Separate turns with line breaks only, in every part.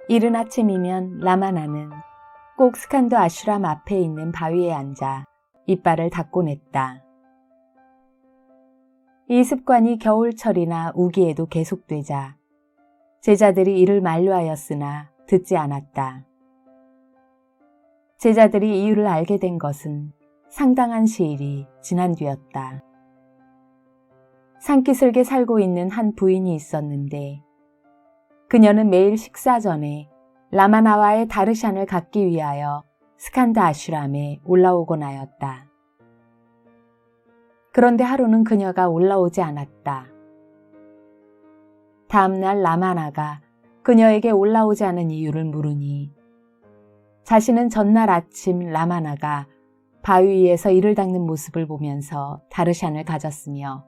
이른 아침이면 라마나는 꼭 스칸드 아슈람 앞에 있는 바위에 앉아 이빨을 닦곤 했다. 이 습관이 겨울철이나 우기에도 계속되자 제자들이 이를 만류하였으나 듣지 않았다. 제자들이 이유를 알게 된 것은 상당한 시일이 지난 뒤였다. 산기슭에 살고 있는 한 부인이 있었는데 그녀는 매일 식사 전에 라마나와의 다르샨을 갖기 위하여 스칸드 아슈람에 올라오곤 하였다. 그런데 하루는 그녀가 올라오지 않았다. 다음날 라마나가 그녀에게 올라오지 않은 이유를 물으니 자신은 전날 아침 라마나가 바위 위에서 이를 닦는 모습을 보면서 다르샨을 가졌으며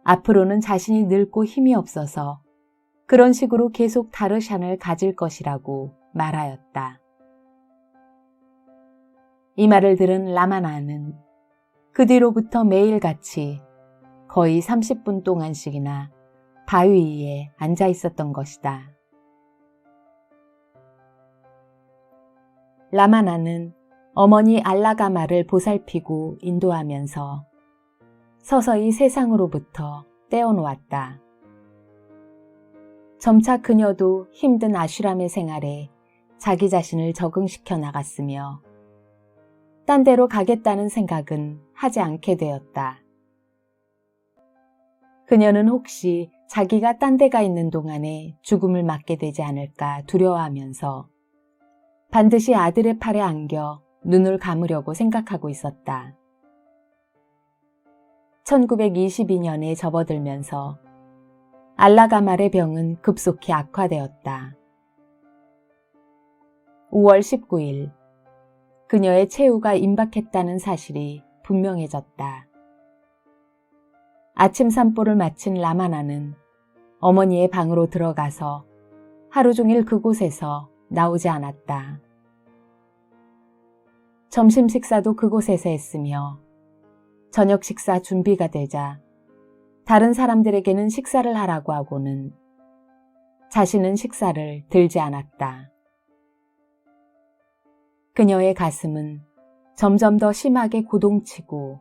앞으로는 자신이 늙고 힘이 없어서 그런 식으로 계속 다르샨을 가질 것이라고 말하였다. 이 말을 들은 라마나는 그 뒤로부터 매일같이 거의 30분 동안씩이나 바위 위에 앉아 있었던 것이다. 라마나는 어머니 알라가마를 보살피고 인도하면서 서서히 세상으로부터 떼어놓았다. 점차 그녀도 힘든 아슈람의 생활에 자기 자신을 적응시켜 나갔으며 딴 데로 가겠다는 생각은 하지 않게 되었다. 그녀는 혹시 자기가 딴 데 가 있는 동안에 죽음을 맞게 되지 않을까 두려워하면서 반드시 아들의 팔에 안겨 눈을 감으려고 생각하고 있었다. 1922년에 접어들면서 알라가말의 병은 급속히 악화되었다. 5월 19일, 그녀의 최후가 임박했다는 사실이 분명해졌다. 아침 산보를 마친 라마나는 어머니의 방으로 들어가서 하루 종일 그곳에서 나오지 않았다. 점심 식사도 그곳에서 했으며 저녁 식사 준비가 되자 다른 사람들에게는 식사를 하라고 하고는 자신은 식사를 들지 않았다. 그녀의 가슴은 점점 더 심하게 고동치고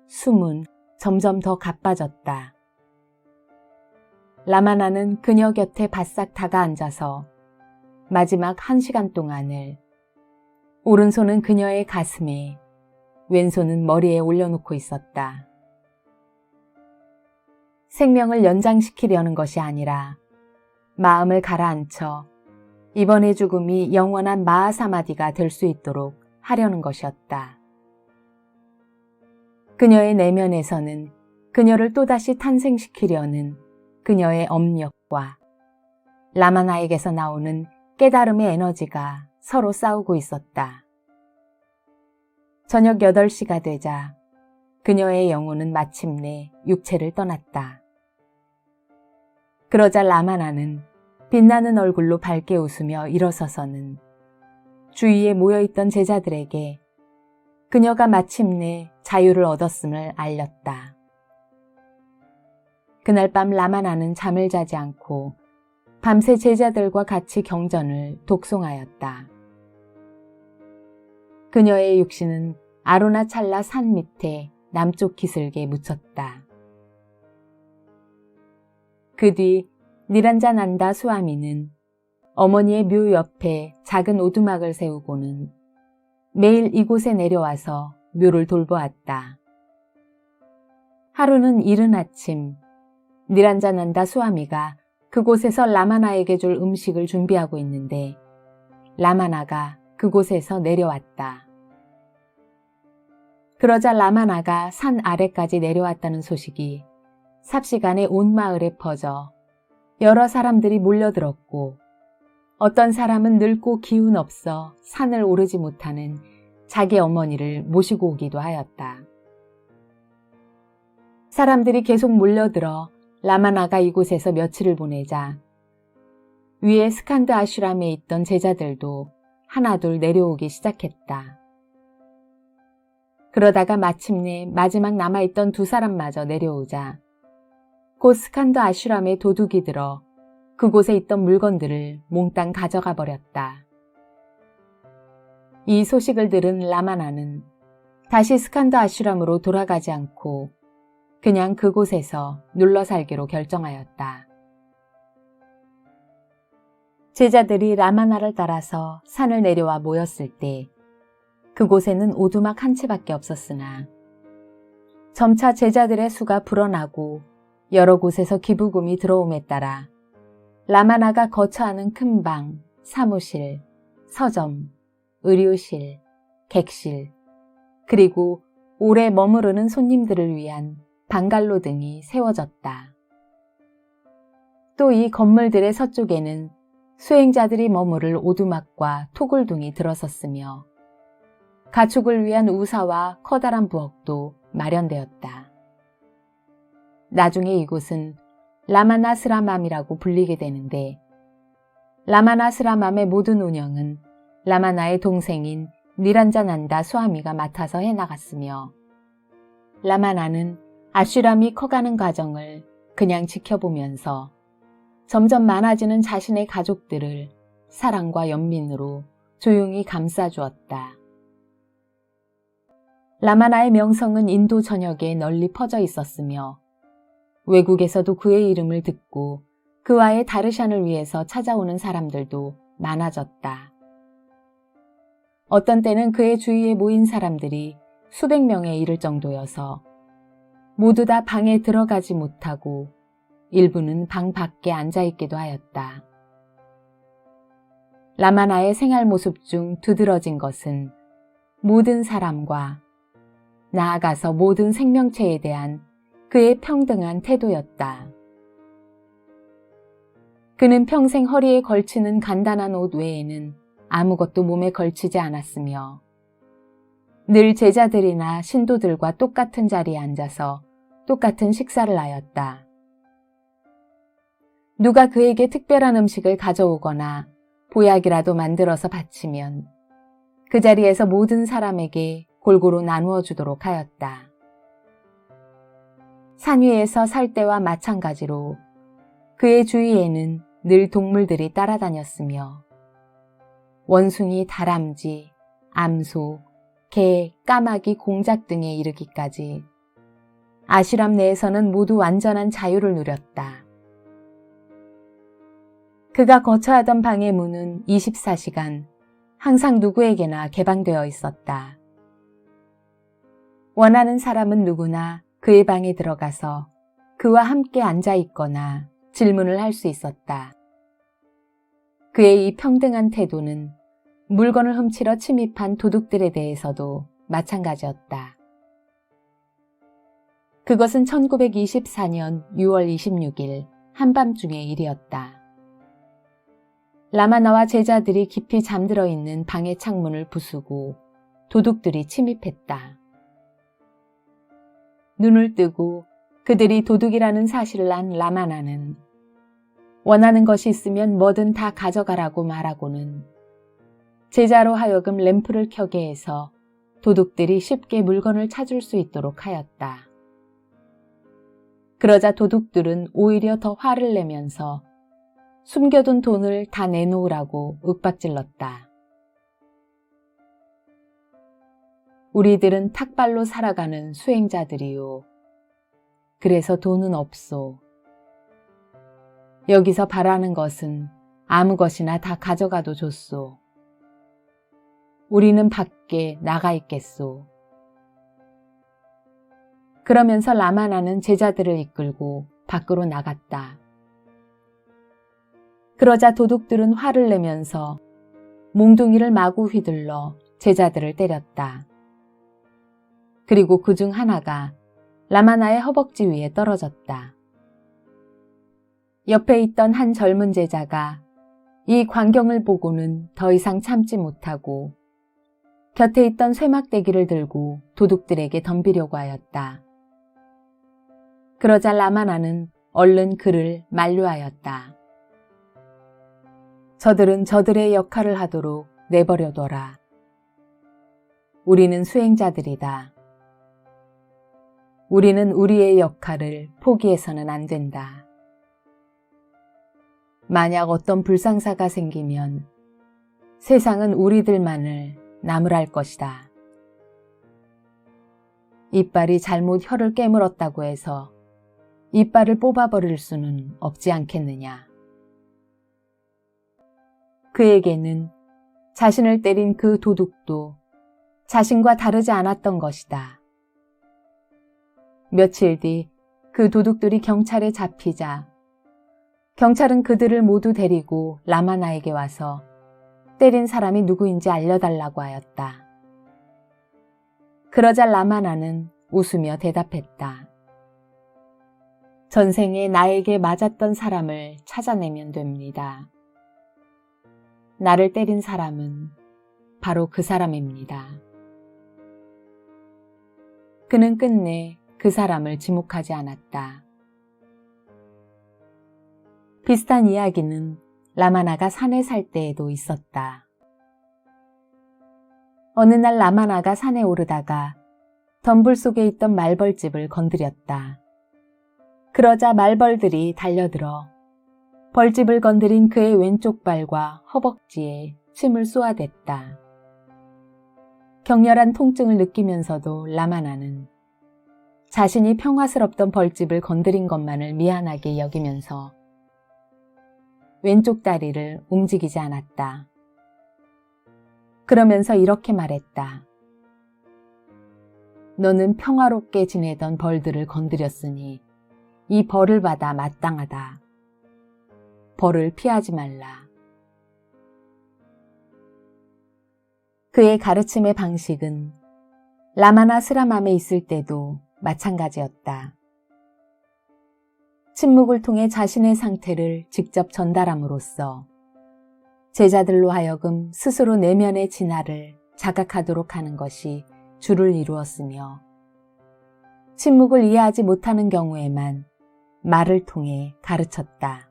숨은 점점 더 가빠졌다. 라마나는 그녀 곁에 바싹 다가앉아서 마지막 1시간 동안을 오른손은 그녀의 가슴에 왼손은 머리에 올려놓고 있었다. 생명을 연장시키려는 것이 아니라 마음을 가라앉혀 이번의 죽음이 영원한 마하사마디가 될 수 있도록 하려는 것이었다. 그녀의 내면에서는 그녀를 또다시 탄생시키려는 그녀의 업력과 라마나에게서 나오는 깨달음의 에너지가 서로 싸우고 있었다. 저녁 8시가 되자 그녀의 영혼은 마침내 육체를 떠났다. 그러자 라마나는 빛나는 얼굴로 밝게 웃으며 일어서서는 주위에 모여있던 제자들에게 그녀가 마침내 자유를 얻었음을 알렸다. 그날 밤 라마나는 잠을 자지 않고 밤새 제자들과 같이 경전을 독송하였다. 그녀의 육신은 아로나찰라 산 밑에 남쪽 기슭에 묻혔다. 그 뒤 니란자난다 수아미는 어머니의 묘 옆에 작은 오두막을 세우고는 매일 이곳에 내려와서 묘를 돌보았다. 하루는 이른 아침 니란자난다 수아미가 그곳에서 라마나에게 줄 음식을 준비하고 있는데 라마나가 그곳에서 내려왔다. 그러자 라마나가 산 아래까지 내려왔다는 소식이 삽시간에 온 마을에 퍼져 여러 사람들이 몰려들었고 어떤 사람은 늙고 기운 없어 산을 오르지 못하는 자기 어머니를 모시고 오기도 하였다. 사람들이 계속 몰려들어 라마나가 이곳에서 며칠을 보내자 위에 스칸드 아슈람에 있던 제자들도 하나둘 내려오기 시작했다. 그러다가 마침내 마지막 남아있던 2사람마저 내려오자 곧 스칸드 아슈람에 도둑이 들어 그곳에 있던 물건들을 몽땅 가져가 버렸다. 이 소식을 들은 라마나는 다시 스칸드 아슈람으로 돌아가지 않고 그냥 그곳에서 눌러 살기로 결정하였다. 제자들이 라마나를 따라서 산을 내려와 모였을 때 그곳에는 오두막 한 채밖에 없었으나 점차 제자들의 수가 불어나고 여러 곳에서 기부금이 들어옴에 따라 라마나가 거처하는 큰 방, 사무실, 서점, 의료실, 객실, 그리고 오래 머무르는 손님들을 위한 방갈로 등이 세워졌다. 또 이 건물들의 서쪽에는 수행자들이 머무를 오두막과 토굴둥이 들어섰으며 가축을 위한 우사와 커다란 부엌도 마련되었다. 나중에 이곳은 라마나스라맘이라고 불리게 되는데 라마나스라맘의 모든 운영은 라마나의 동생인 니란자난다 수아미가 맡아서 해나갔으며 라마나는 아슈람이 커가는 과정을 그냥 지켜보면서 점점 많아지는 자신의 가족들을 사랑과 연민으로 조용히 감싸주었다. 라마나의 명성은 인도 전역에 널리 퍼져 있었으며 외국에서도 그의 이름을 듣고 그와의 다르샨을 위해서 찾아오는 사람들도 많아졌다. 어떤 때는 그의 주위에 모인 사람들이 수백 명에 이를 정도여서 모두 다 방에 들어가지 못하고 일부는 방 밖에 앉아있기도 하였다. 라마나의 생활 모습 중 두드러진 것은 모든 사람과 나아가서 모든 생명체에 대한 그의 평등한 태도였다. 그는 평생 허리에 걸치는 간단한 옷 외에는 아무것도 몸에 걸치지 않았으며 늘 제자들이나 신도들과 똑같은 자리에 앉아서 똑같은 식사를 하였다. 누가 그에게 특별한 음식을 가져오거나 보약이라도 만들어서 바치면 그 자리에서 모든 사람에게 골고루 나누어 주도록 하였다. 산 위에서 살 때와 마찬가지로 그의 주위에는 늘 동물들이 따라다녔으며 원숭이, 다람쥐, 암소, 개, 까마귀, 공작 등에 이르기까지 아슈람 내에서는 모두 완전한 자유를 누렸다. 그가 거처하던 방의 문은 24시간 항상 누구에게나 개방되어 있었다. 원하는 사람은 누구나 그의 방에 들어가서 그와 함께 앉아 있거나 질문을 할 수 있었다. 그의 이 평등한 태도는 물건을 훔치러 침입한 도둑들에 대해서도 마찬가지였다. 그것은 1924년 6월 26일 한밤중의 일이었다. 라마나와 제자들이 깊이 잠들어 있는 방의 창문을 부수고 도둑들이 침입했다. 눈을 뜨고 그들이 도둑이라는 사실을 안 라마나는 원하는 것이 있으면 뭐든 다 가져가라고 말하고는 제자로 하여금 램프를 켜게 해서 도둑들이 쉽게 물건을 찾을 수 있도록 하였다. 그러자 도둑들은 오히려 더 화를 내면서 숨겨둔 돈을 다 내놓으라고 윽박질렀다. 우리들은 탁발로 살아가는 수행자들이요. 그래서 돈은 없소. 여기서 바라는 것은 아무 것이나 다 가져가도 좋소. 우리는 밖에 나가 있겠소. 그러면서 라마나는 제자들을 이끌고 밖으로 나갔다. 그러자 도둑들은 화를 내면서 몽둥이를 마구 휘둘러 제자들을 때렸다. 그리고 그중 하나가 라마나의 허벅지 위에 떨어졌다. 옆에 있던 한 젊은 제자가 이 광경을 보고는 더 이상 참지 못하고 곁에 있던 쇠막대기를 들고 도둑들에게 덤비려고 하였다. 그러자 라마나는 얼른 그를 만류하였다. 저들은 저들의 역할을 하도록 내버려둬라. 우리는 수행자들이다. 우리는 우리의 역할을 포기해서는 안 된다. 만약 어떤 불상사가 생기면 세상은 우리들만을 나무랄 것이다. 이빨이 잘못 혀를 깨물었다고 해서 이빨을 뽑아버릴 수는 없지 않겠느냐. 그에게는 자신을 때린 그 도둑도 자신과 다르지 않았던 것이다. 며칠 뒤 그 도둑들이 경찰에 잡히자 경찰은 그들을 모두 데리고 라마나에게 와서 때린 사람이 누구인지 알려달라고 하였다. 그러자 라마나는 웃으며 대답했다. 전생에 나에게 맞았던 사람을 찾아내면 됩니다. 나를 때린 사람은 바로 그 사람입니다. 그는 끝내 그 사람을 지목하지 않았다. 비슷한 이야기는 라마나가 산에 살 때에도 있었다. 어느 날 라마나가 산에 오르다가 덤불 속에 있던 말벌집을 건드렸다. 그러자 말벌들이 달려들어 벌집을 건드린 그의 왼쪽 발과 허벅지에 침을 쏘아댔다. 격렬한 통증을 느끼면서도 라마나는 자신이 평화스럽던 벌집을 건드린 것만을 미안하게 여기면서 왼쪽 다리를 움직이지 않았다. 그러면서 이렇게 말했다. 너는 평화롭게 지내던 벌들을 건드렸으니 이 벌을 받아 마땅하다. 벌을 피하지 말라. 그의 가르침의 방식은 라마나 스라맘에 있을 때도 마찬가지였다. 침묵을 통해 자신의 상태를 직접 전달함으로써 제자들로 하여금 스스로 내면의 진화를 자각하도록 하는 것이 주를 이루었으며 침묵을 이해하지 못하는 경우에만 말을 통해 가르쳤다.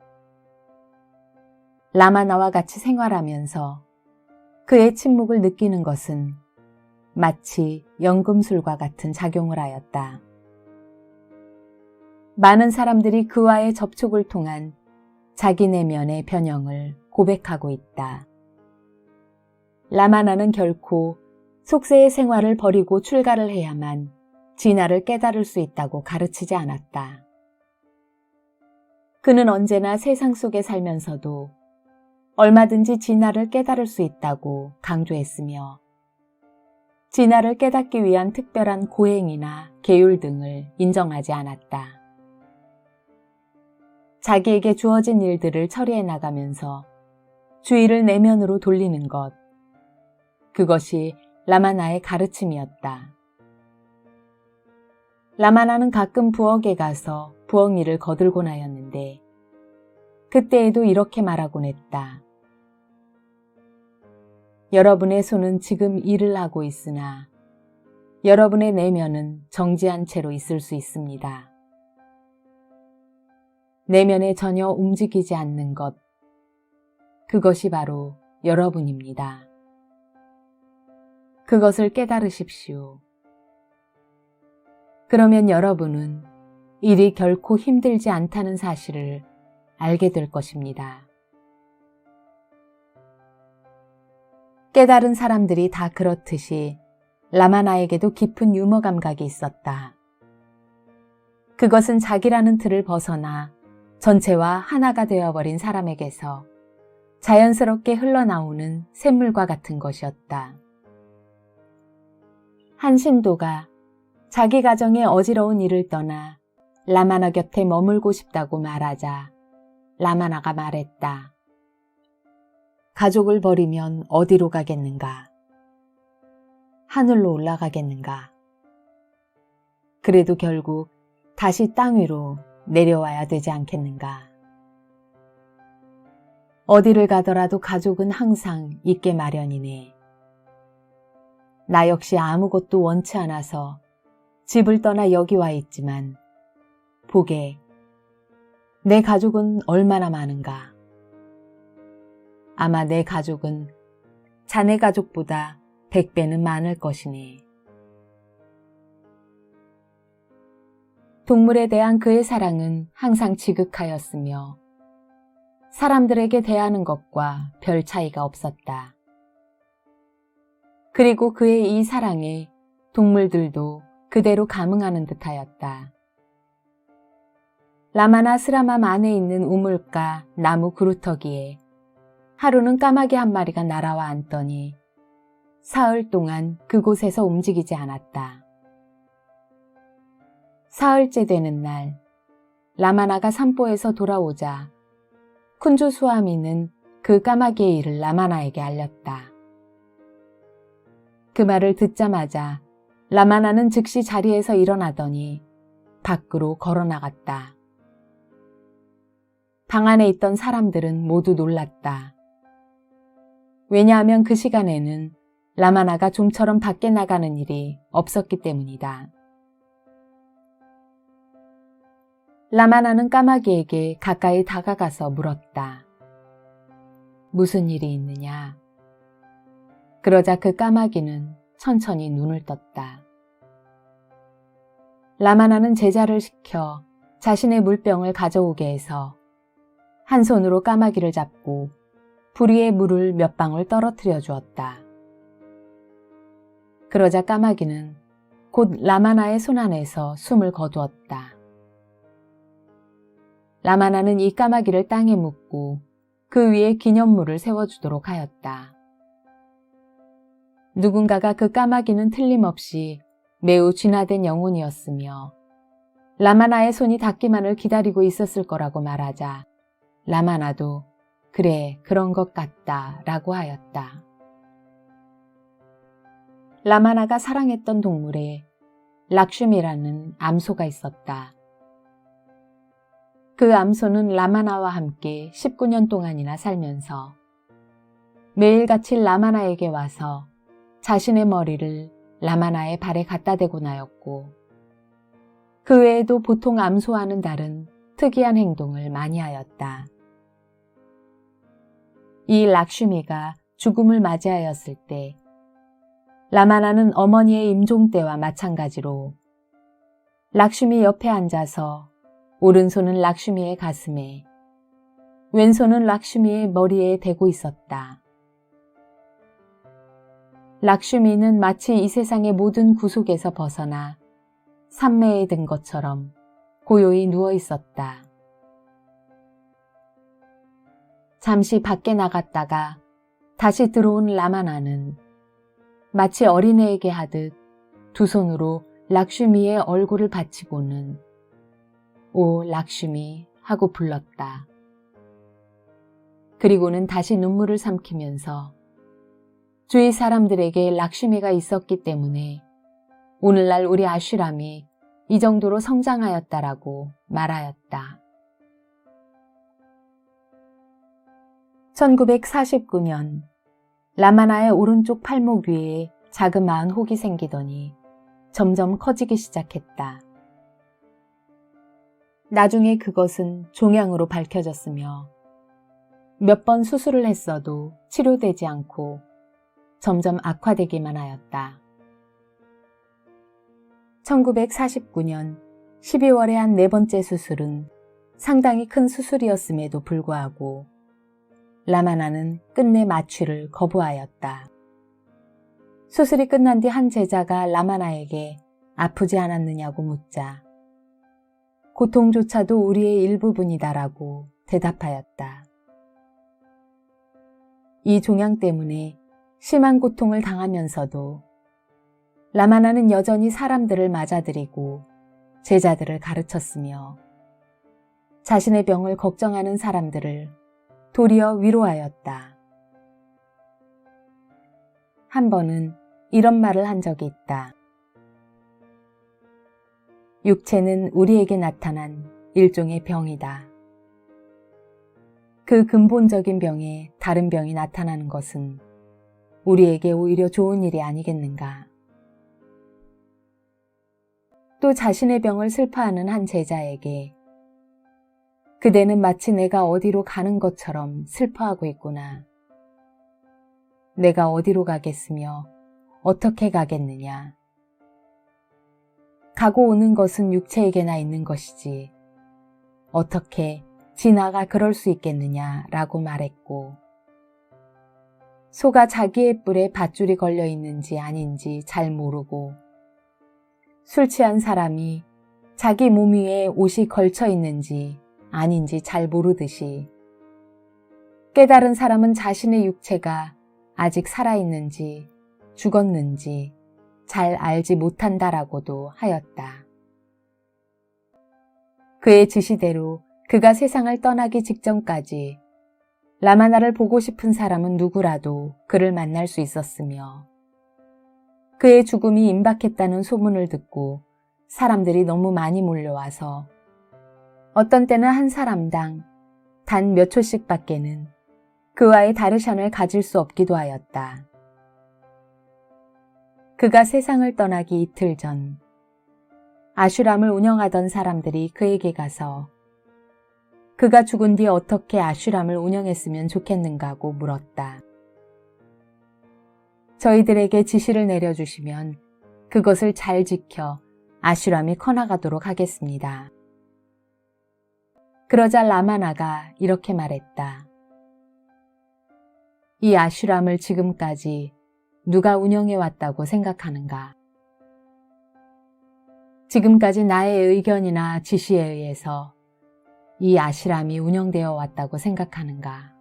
라마나와 같이 생활하면서 그의 침묵을 느끼는 것은 마치 연금술과 같은 작용을 하였다. 많은 사람들이 그와의 접촉을 통한 자기 내면의 변형을 고백하고 있다. 라마나는 결코 속세의 생활을 버리고 출가를 해야만 진화를 깨달을 수 있다고 가르치지 않았다. 그는 언제나 세상 속에 살면서도 얼마든지 진화를 깨달을 수 있다고 강조했으며 진화를 깨닫기 위한 특별한 고행이나 계율 등을 인정하지 않았다. 자기에게 주어진 일들을 처리해 나가면서 주의를 내면으로 돌리는 것, 그것이 라마나의 가르침이었다. 라마나는 가끔 부엌에 가서 부엌 일을 거들곤 하였는데 그때에도 이렇게 말하곤 했다. 여러분의 손은 지금 일을 하고 있으나 여러분의 내면은 정지한 채로 있을 수 있습니다. 내면에 전혀 움직이지 않는 것, 그것이 바로 여러분입니다. 그것을 깨달으십시오. 그러면 여러분은 일이 결코 힘들지 않다는 사실을 알게 될 것입니다. 깨달은 사람들이 다 그렇듯이 라마나에게도 깊은 유머 감각이 있었다. 그것은 자기라는 틀을 벗어나 전체와 하나가 되어버린 사람에게서 자연스럽게 흘러나오는 샘물과 같은 것이었다. 한 신도가 자기 가정의 어지러운 일을 떠나 라마나 곁에 머물고 싶다고 말하자 라마나가 말했다. 가족을 버리면 어디로 가겠는가? 하늘로 올라가겠는가? 그래도 결국 다시 땅 위로 내려와야 되지 않겠는가? 어디를 가더라도 가족은 항상 있게 마련이네. 나 역시 아무것도 원치 않아서 집을 떠나 여기 와 있지만 보게, 내 가족은 얼마나 많은가? 아마 내 가족은 자네 가족보다 100배는 많을 것이네. 동물에 대한 그의 사랑은 항상 지극하였으며 사람들에게 대하는 것과 별 차이가 없었다. 그리고 그의 이 사랑에 동물들도 그대로 감응하는 듯하였다. 라마나 스라맘 안에 있는 우물가 나무 그루터기에 하루는 까마귀 한 마리가 날아와 앉더니 사흘 동안 그곳에서 움직이지 않았다. 사흘째 되는 날, 라마나가 산보에서 돌아오자 쿤주 수아미는 그 까마귀의 일을 라마나에게 알렸다. 그 말을 듣자마자 라마나는 즉시 자리에서 일어나더니 밖으로 걸어나갔다. 방 안에 있던 사람들은 모두 놀랐다. 왜냐하면 그 시간에는 라마나가 좀처럼 밖에 나가는 일이 없었기 때문이다. 라마나는 까마귀에게 가까이 다가가서 물었다. 무슨 일이 있느냐? 그러자 그 까마귀는 천천히 눈을 떴다. 라마나는 제자를 시켜 자신의 물병을 가져오게 해서 한 손으로 까마귀를 잡고 불 위에 물을 몇 방울 떨어뜨려 주었다. 그러자 까마귀는 곧 라마나의 손 안에서 숨을 거두었다. 라마나는 이 까마귀를 땅에 묻고 그 위에 기념물을 세워주도록 하였다. 누군가가 그 까마귀는 틀림없이 매우 진화된 영혼이었으며 라마나의 손이 닿기만을 기다리고 있었을 거라고 말하자 라마나도 그래, 그런 것 같다 라고 하였다. 라마나가 사랑했던 동물에 락슈미라는 암소가 있었다. 그 암소는 라마나와 함께 19년 동안이나 살면서 매일같이 라마나에게 와서 자신의 머리를 라마나의 발에 갖다 대고 나였고 그 외에도 보통 암소와는 다른 특이한 행동을 많이 하였다. 이 락슈미가 죽음을 맞이하였을 때 라마나는 어머니의 임종 때와 마찬가지로 락슈미 옆에 앉아서 오른손은 락슈미의 가슴에 왼손은 락슈미의 머리에 대고 있었다. 락슈미는 마치 이 세상의 모든 구속에서 벗어나 산매에 든 것처럼 고요히 누워 있었다. 잠시 밖에 나갔다가 다시 들어온 라마나는 마치 어린애에게 하듯 두 손으로 락슈미의 얼굴을 받치고는 오 락슈미 하고 불렀다. 그리고는 다시 눈물을 삼키면서 주위 사람들에게 락슈미가 있었기 때문에 오늘날 우리 아슈람이 이 정도로 성장하였다라고 말하였다. 1949년 라마나의 오른쪽 팔목 위에 자그마한 혹이 생기더니 점점 커지기 시작했다. 나중에 그것은 종양으로 밝혀졌으며 몇 번 수술을 했어도 치료되지 않고 점점 악화되기만 하였다. 1949년 12월에 한 네 번째 수술은 상당히 큰 수술이었음에도 불구하고 라마나는 끝내 마취를 거부하였다. 수술이 끝난 뒤 한 제자가 라마나에게 아프지 않았느냐고 묻자 고통조차도 우리의 일부분이다라고 대답하였다. 이 종양 때문에 심한 고통을 당하면서도 라마나는 여전히 사람들을 맞아들이고 제자들을 가르쳤으며 자신의 병을 걱정하는 사람들을 도리어 위로하였다. 한 번은 이런 말을 한 적이 있다. 육체는 우리에게 나타난 일종의 병이다. 그 근본적인 병에 다른 병이 나타나는 것은 우리에게 오히려 좋은 일이 아니겠는가. 또 자신의 병을 슬퍼하는 한 제자에게 그대는 마치 내가 어디로 가는 것처럼 슬퍼하고 있구나. 내가 어디로 가겠으며 어떻게 가겠느냐. 가고 오는 것은 육체에게나 있는 것이지 어떻게 진아가 그럴 수 있겠느냐라고 말했고, 소가 자기의 뿔에 밧줄이 걸려 있는지 아닌지 잘 모르고, 술 취한 사람이 자기 몸 위에 옷이 걸쳐 있는지 아닌지 잘 모르듯이, 깨달은 사람은 자신의 육체가 아직 살아있는지 죽었는지 잘 알지 못한다라고도 하였다. 그의 지시대로 그가 세상을 떠나기 직전까지 라마나를 보고 싶은 사람은 누구라도 그를 만날 수 있었으며, 그의 죽음이 임박했다는 소문을 듣고 사람들이 너무 많이 몰려와서 어떤 때는 한 사람당 단 몇 초씩 밖에는 그와의 다르샨을 가질 수 없기도 하였다. 그가 세상을 떠나기 이틀 전, 아슈람을 운영하던 사람들이 그에게 가서 그가 죽은 뒤 어떻게 아슈람을 운영했으면 좋겠는가고 물었다. 저희들에게 지시를 내려주시면 그것을 잘 지켜 아슈람이 커나가도록 하겠습니다. 그러자 라마나가 이렇게 말했다. 이 아슈람을 지금까지 누가 운영해 왔다고 생각하는가? 지금까지 나의 의견이나 지시에 의해서 이 아슈람이 운영되어 왔다고 생각하는가?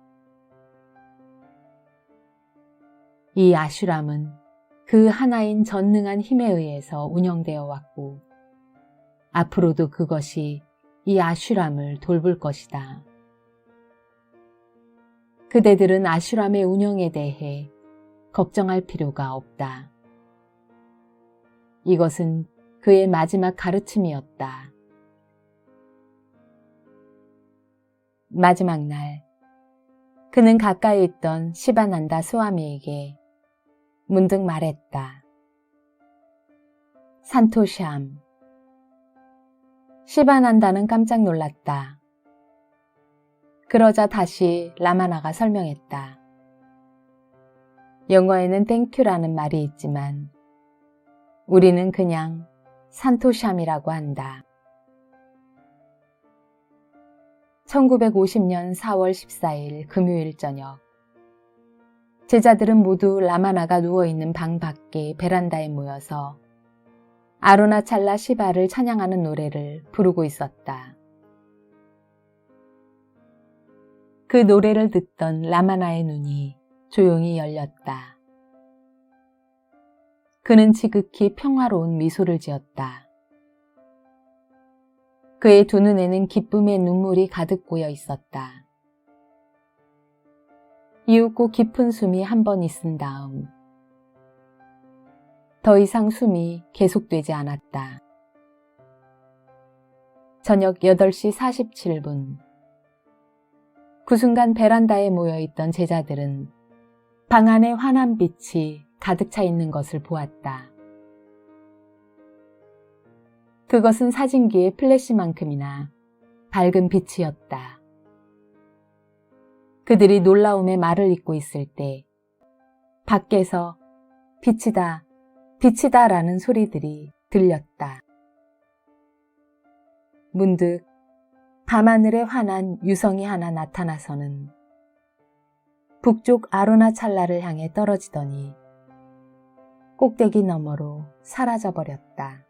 이 아슈람은 그 하나인 전능한 힘에 의해서 운영되어 왔고, 앞으로도 그것이 이 아슈람을 돌볼 것이다. 그대들은 아슈람의 운영에 대해 걱정할 필요가 없다. 이것은 그의 마지막 가르침이었다. 마지막 날, 그는 가까이 있던 시바난다 스와미에게 문득 말했다. 산토샴. 시바난다는 깜짝 놀랐다. 그러자 다시 라마나가 설명했다. 영어에는 땡큐라는 말이 있지만 우리는 그냥 산토샴이라고 한다. 1950년 4월 14일 금요일 저녁, 제자들은 모두 라마나가 누워있는 방 밖에 베란다에 모여서 아루나찰라 시바를 찬양하는 노래를 부르고 있었다. 그 노래를 듣던 라마나의 눈이 조용히 열렸다. 그는 지극히 평화로운 미소를 지었다. 그의 두 눈에는 기쁨의 눈물이 가득 고여 있었다. 이윽고 깊은 숨이 한 번 있은 다음 더 이상 숨이 계속되지 않았다. 저녁 8시 47분, 그 순간 베란다에 모여있던 제자들은 방 안에 환한 빛이 가득 차 있는 것을 보았다. 그것은 사진기의 플래시만큼이나 밝은 빛이었다. 그들이 놀라움에 말을 잇고 있을 때 밖에서 빛이다, 빛이다 라는 소리들이 들렸다. 문득 밤하늘에 환한 유성이 하나 나타나서는 북쪽 아루나찰라를 향해 떨어지더니 꼭대기 너머로 사라져버렸다.